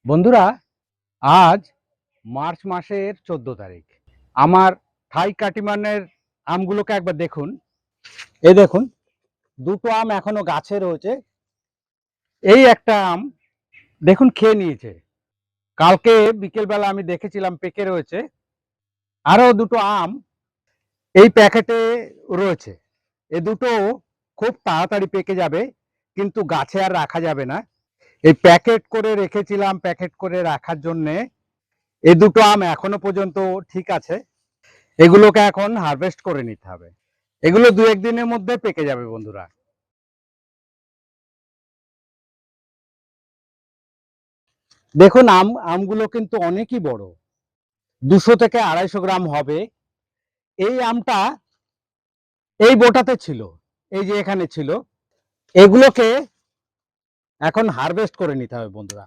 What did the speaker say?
বন্ধুরা, আজ মার্চ মাসের 14 তারিখ। আমার থাই কাটিমানের আমগুলোকে একবার দেখুন। এই দেখুন, দুটো আম এখনো গাছে রয়েছে। এই একটা আম দেখুন খেয়ে নিয়েছে। কালকে বিকেলবেলা আমি দেখেছিলাম পেকে রয়েছে। আরো দুটো আম এই প্যাকেটে রয়েছে। এ দুটো খুব তাড়াতাড়ি পেকে যাবে, কিন্তু গাছে আর রাখা যাবে না। এই প্যাকেট করে রেখেছিলাম, প্যাকেট করে রাখার জন্যে এই দুটো আম এখনো পর্যন্ত ঠিক আছে। এগুলোকে এখন হারভেস্ট করে নিতে হবে। এগুলো দু একদিনের মধ্যে পেকে যাবে বন্ধুরা। দেখুন, আমগুলো কিন্তু অনেকই বড়, 200 থেকে 250 গ্রাম হবে। এই আমটা এই বোটাতে ছিল, এই যে এখানে ছিল। এগুলোকে এখন হারভেস্ট করে নিতে হবে বন্ধুরা।